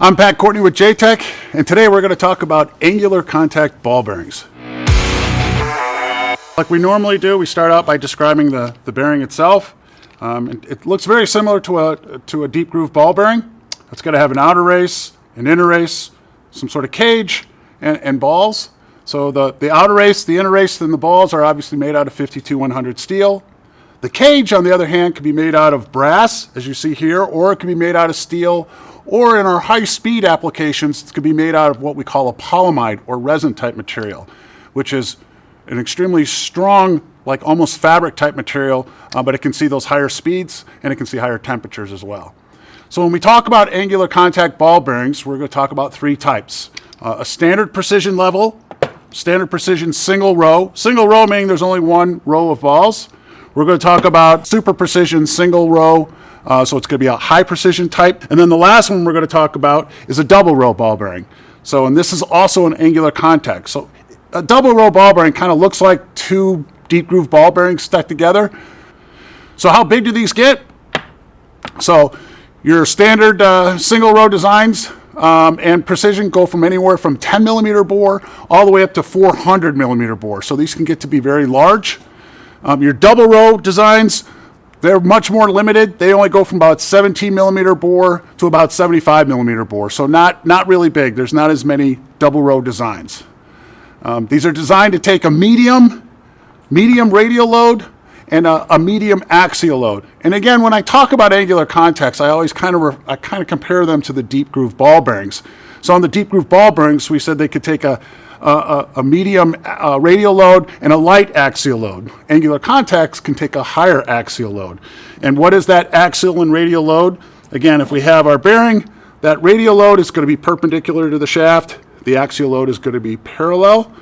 I'm Pat Courtney with JTEKT, and today we're going to talk about angular contact ball bearings. Like we normally do, we start out by describing the bearing itself. It looks very similar to a deep groove ball bearing. It's going to have an outer race, an inner race, some sort of cage, and balls. So the outer race, the inner race, and the balls are obviously made out of 52-100 steel. The cage, on the other hand, can be made out of brass, as you see here, or it can be made out of steel, or in our high-speed applications, it could be made out of what we call a polyamide or resin-type material, which is an extremely strong, like almost fabric-type material, but it can see those higher speeds, and it can see higher temperatures as well. So when we talk about angular contact ball bearings, we're going to talk about three types. A standard precision level, standard precision single row. Single row meaning there's only one row of balls. We're going to talk about super precision single row, so it's going to be a high precision type. And then the last one we're going to talk about is a double row ball bearing. So, and this is also an angular contact. So a double row ball bearing kind of looks like two deep groove ball bearings stuck together. So how big do these get? So your standard single row designs and precision go from anywhere from 10 millimeter bore all the way up to 400 millimeter bore. So these can get to be very large. Your double row designs, they're much more limited. They only go from about 17 millimeter bore to about 75 millimeter bore. So not really big. There's not as many double row designs. These are designed to take a medium radial load and a medium axial load. And again, when I talk about angular contacts, I always kind of compare them to the deep groove ball bearings. So on the deep groove ball bearings, we said they could take a medium radial load and a light axial load. Angular contacts can take a higher axial load. And what is that axial and radial load? Again, if we have our bearing, that radial load is going to be perpendicular to the shaft. The axial load is going to be parallel.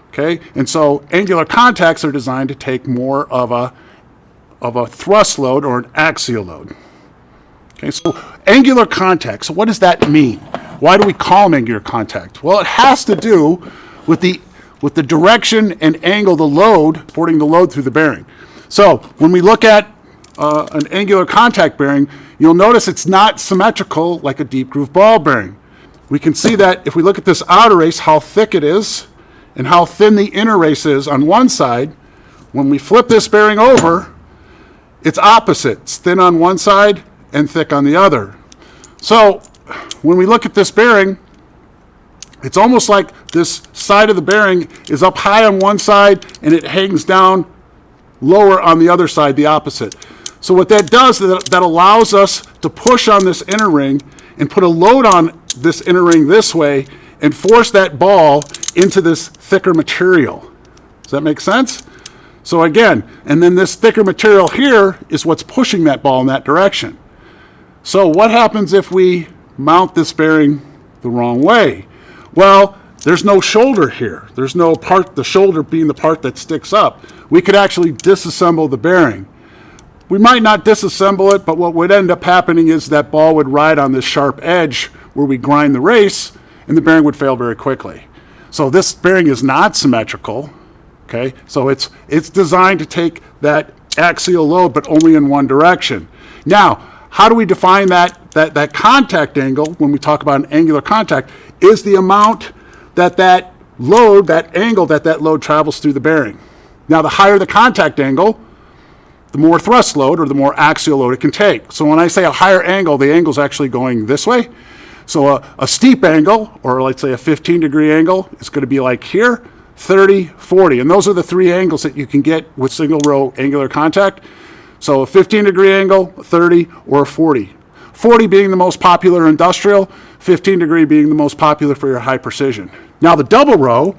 Okay, and so angular contacts are designed to take more of a thrust load or an axial load. Okay, so angular contacts, so what does that mean? Why do we call them angular contact? Well, it has to do with the direction and angle, the load, supporting the load through the bearing. So when we look at an angular contact bearing, you'll notice it's not symmetrical like a deep groove ball bearing. We can see that if we look at this outer race, how thick it is, and how thin the inner race is on one side. When we flip this bearing over, it's opposite. It's thin on one side and thick on the other. So when we look at this bearing, it's almost like this side of the bearing is up high on one side and it hangs down lower on the other side, the opposite. So what that does is that allows us to push on this inner ring and put a load on this inner ring this way and force that ball into this thicker material. Does that make sense? So again, and then this thicker material here is what's pushing that ball in that direction. So what happens if we mount this bearing the wrong way? Well, there's no shoulder here. There's no part, the shoulder being the part that sticks up. We could actually disassemble the bearing. We might not disassemble it, but what would end up happening is that ball would ride on this sharp edge where we grind the race, and the bearing would fail very quickly. So this bearing is not symmetrical, okay? So it's designed to take that axial load, but only in one direction. Now, how do we define that contact angle when we talk about an angular contact? Is the amount that load, that angle that load travels through the bearing. Now, the higher the contact angle, the more thrust load or the more axial load it can take. So when I say a higher angle, the angle is actually going this way. So a steep angle, or let's say a 15-degree angle, is going to be like here, 30, 40. And those are the three angles that you can get with single row angular contact. So a 15-degree angle, a 30, or a 40. 40 being the most popular industrial, 15-degree being the most popular for your high precision. Now the double row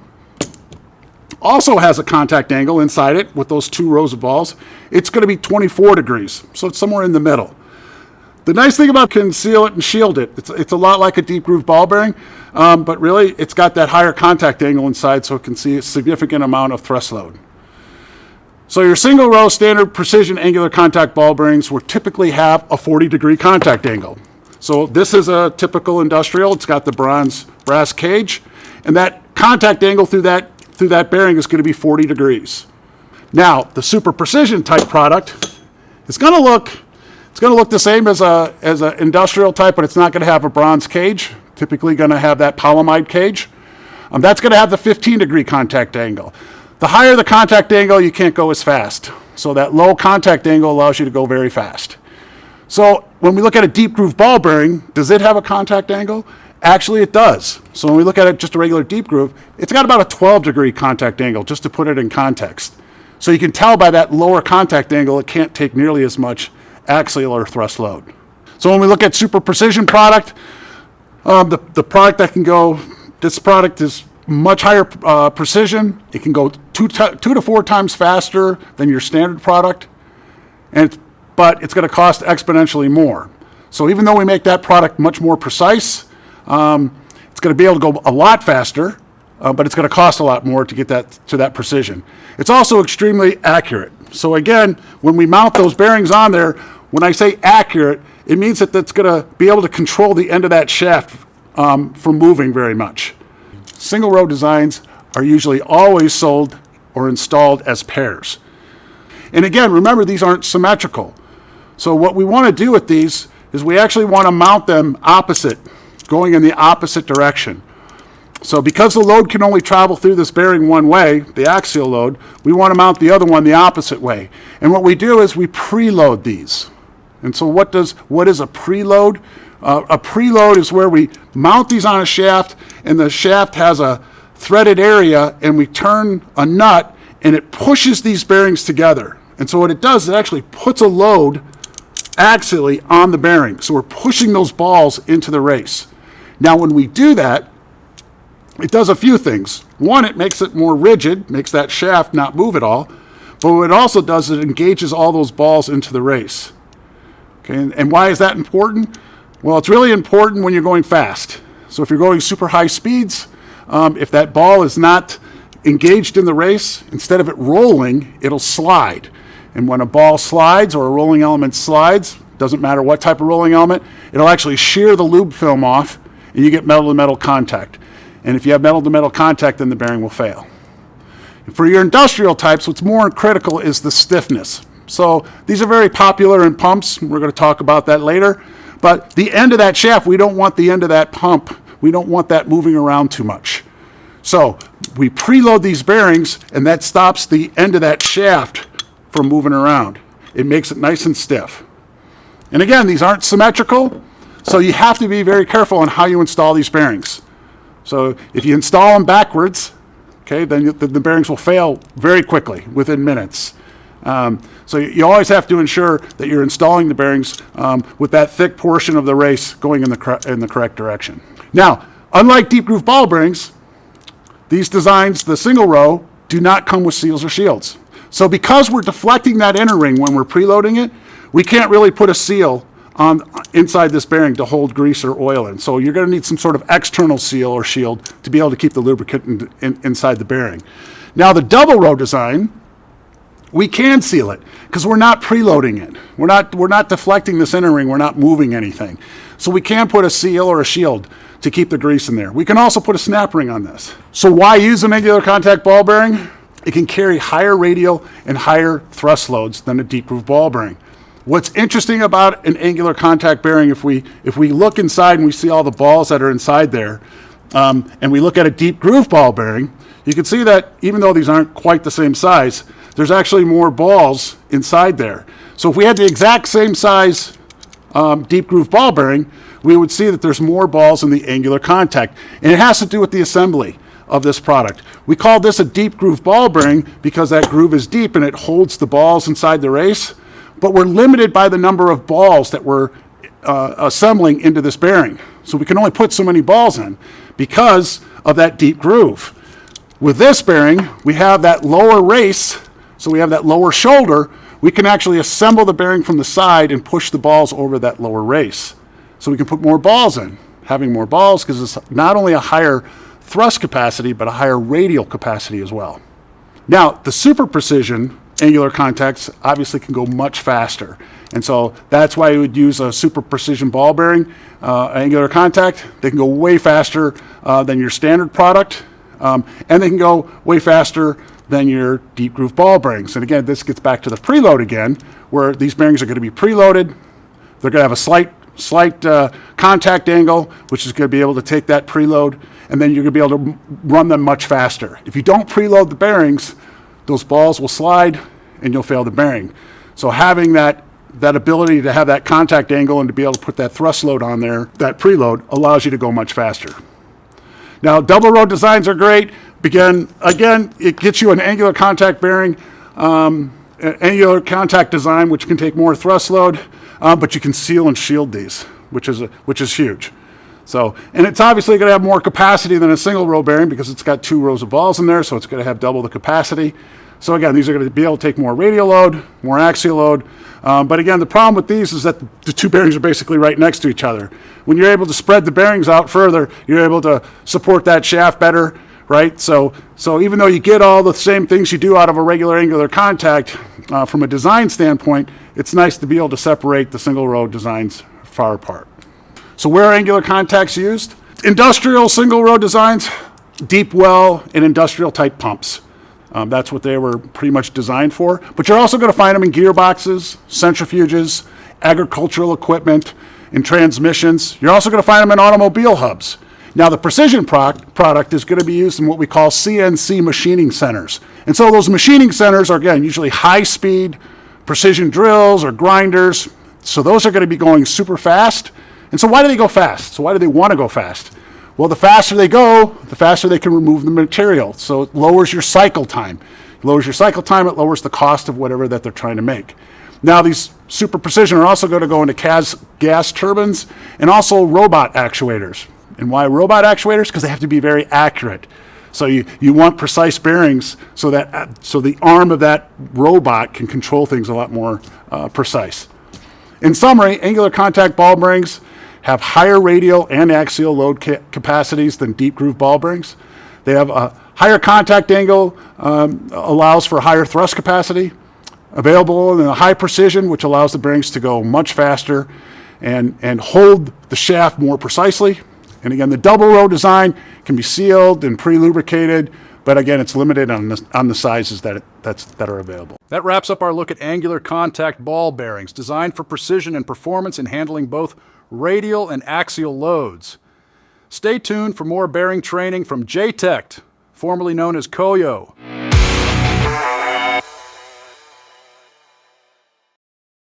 also has a contact angle inside it with those two rows of balls. It's going to be 24 degrees, so it's somewhere in the middle. The nice thing about conceal it and shield it, it's a lot like a deep groove ball bearing, but really it's got that higher contact angle inside so it can see a significant amount of thrust load. So your single row standard precision angular contact ball bearings will typically have a 40-degree contact angle. So this is a typical industrial. It's got the brass cage, and that contact angle through that bearing is going to be 40 degrees. Now, the super precision type product is going to look the same as an industrial type, but it's not going to have a bronze cage. typically going to have that polyamide cage. That's going to have the 15-degree contact angle. The higher the contact angle, you can't go as fast. So that low contact angle allows you to go very fast. So when we look at a deep groove ball bearing, does it have a contact angle? Actually, it does. So when we look at it just a regular deep groove, it's got about a 12-degree contact angle, just to put it in context. So you can tell by that lower contact angle, it can't take nearly as much axial or thrust load. So when we look at super precision product, the product that can go, this product is much higher precision. It can go two to four times faster than your standard product, but it's going to cost exponentially more. So even though we make that product much more precise, it's going to be able to go a lot faster, but it's going to cost a lot more to get that to that precision. It's also extremely accurate. So again, when we mount those bearings on there, when I say accurate, it means that it's going to be able to control the end of that shaft from moving very much. Single row designs are usually always sold or installed as pairs. And again, remember, these aren't symmetrical. So what we want to do with these is we actually want to mount them opposite, going in the opposite direction. So because the load can only travel through this bearing one way, the axial load, we want to mount the other one the opposite way. And what we do is we preload these. And so what is a preload? A preload is where we mount these on a shaft, and the shaft has a threaded area, and we turn a nut, and it pushes these bearings together. And so what it does, it actually puts a load axially on the bearing. So we're pushing those balls into the race. Now when we do that, it does a few things. One, it makes it more rigid, makes that shaft not move at all. But what it also does is it engages all those balls into the race. Okay, and why is that important? Well, it's really important when you're going fast. So if you're going super high speeds, if that ball is not engaged in the race, instead of it rolling, it'll slide. And when a ball slides or a rolling element slides, doesn't matter what type of rolling element, it'll actually shear the lube film off, and you get metal-to-metal contact. And if you have metal-to-metal contact, then the bearing will fail. And for your industrial types, what's more critical is the stiffness. So these are very popular in pumps. We're going to talk about that later. But the end of that shaft, we don't want the end of that pump. We don't want that moving around too much. So we preload these bearings, and that stops the end of that shaft from moving around. It makes it nice and stiff. And again, these aren't symmetrical, so you have to be very careful on how you install these bearings. So if you install them backwards, okay, then the bearings will fail very quickly, within minutes. So you always have to ensure that you're installing the bearings with that thick portion of the race going in the correct direction. Now, unlike deep groove ball bearings, these designs, the single row, do not come with seals or shields. So because we're deflecting that inner ring when we're preloading it, we can't really put a seal on inside this bearing to hold grease or oil in. So you're going to need some sort of external seal or shield to be able to keep the lubricant inside the bearing. Now the double row design, we can seal it because we're not preloading it. We're not deflecting this inner ring. We're not moving anything. So we can put a seal or a shield to keep the grease in there. We can also put a snap ring on this. So why use an angular contact ball bearing? It can carry higher radial and higher thrust loads than a deep groove ball bearing. What's interesting about an angular contact bearing, if we look inside and we see all the balls that are inside there, and we look at a deep groove ball bearing, you can see that even though these aren't quite the same size, there's actually more balls inside there. So if we had the exact same size deep groove ball bearing, we would see that there's more balls in the angular contact. And it has to do with the assembly of this product. We call this a deep groove ball bearing because that groove is deep and it holds the balls inside the race. But we're limited by the number of balls that we're assembling into this bearing. So we can only put so many balls in because of that deep groove. With this bearing, we have that lower race, so we have that lower shoulder. We can actually assemble the bearing from the side and push the balls over that lower race. So we can put more balls in. Having more balls gives us not only a higher thrust capacity, but a higher radial capacity as well. Now, the super precision angular contacts obviously can go much faster. And so that's why you would use a super precision ball bearing, angular contact. They can go way faster than your standard product. And they can go way faster than your deep groove ball bearings. And again, this gets back to the preload again, where these bearings are going to be preloaded. They're going to have a slight slight contact angle, which is going to be able to take that preload, and then you're going to be able to run them much faster. If you don't preload the bearings, those balls will slide and you'll fail the bearing. So having that ability to have that contact angle and to be able to put that thrust load on there, that preload, allows you to go much faster. Now, double row designs are great. Again, it gets you an angular contact bearing, an angular contact design, which can take more thrust load, but you can seal and shield these, which is huge. So, and it's obviously going to have more capacity than a single row bearing because it's got 2 rows of balls in there, so it's going to have double the capacity. So again, these are going to be able to take more radial load, more axial load. But again, the problem with these is that the 2 bearings are basically right next to each other. When you're able to spread the bearings out further, you're able to support that shaft better, right? So even though you get all the same things you do out of a regular angular contact, from a design standpoint, it's nice to be able to separate the single row designs far apart. So where are angular contacts used? Industrial single row designs, deep well and industrial type pumps. That's what they were pretty much designed for. But you're also going to find them in gearboxes, centrifuges, agricultural equipment, in transmissions. You're also going to find them in automobile hubs. Now, the precision product is going to be used in what we call CNC machining centers. And so those machining centers are, again, usually high-speed precision drills or grinders. So those are going to be going super fast. And so why do they go fast? So why do they want to go fast? Well, the faster they go, the faster they can remove the material. So it lowers your cycle time. It lowers your cycle time, it lowers the cost of whatever that they're trying to make. Now, these super precision are also going to go into gas turbines and also robot actuators. And why robot actuators? Because they have to be very accurate. So you want precise bearings so the arm of that robot can control things a lot more precise. In summary, angular contact ball bearings have higher radial and axial load capacities than deep groove ball bearings. They have a higher contact angle, allows for higher thrust capacity, available in a high precision, which allows the bearings to go much faster and hold the shaft more precisely. And again, the double row design can be sealed and pre-lubricated, but again, it's limited on the sizes that are available. That wraps up our look at angular contact ball bearings, designed for precision and performance in handling both radial and axial loads. Stay tuned for more bearing training from JTEKT, formerly known as Koyo.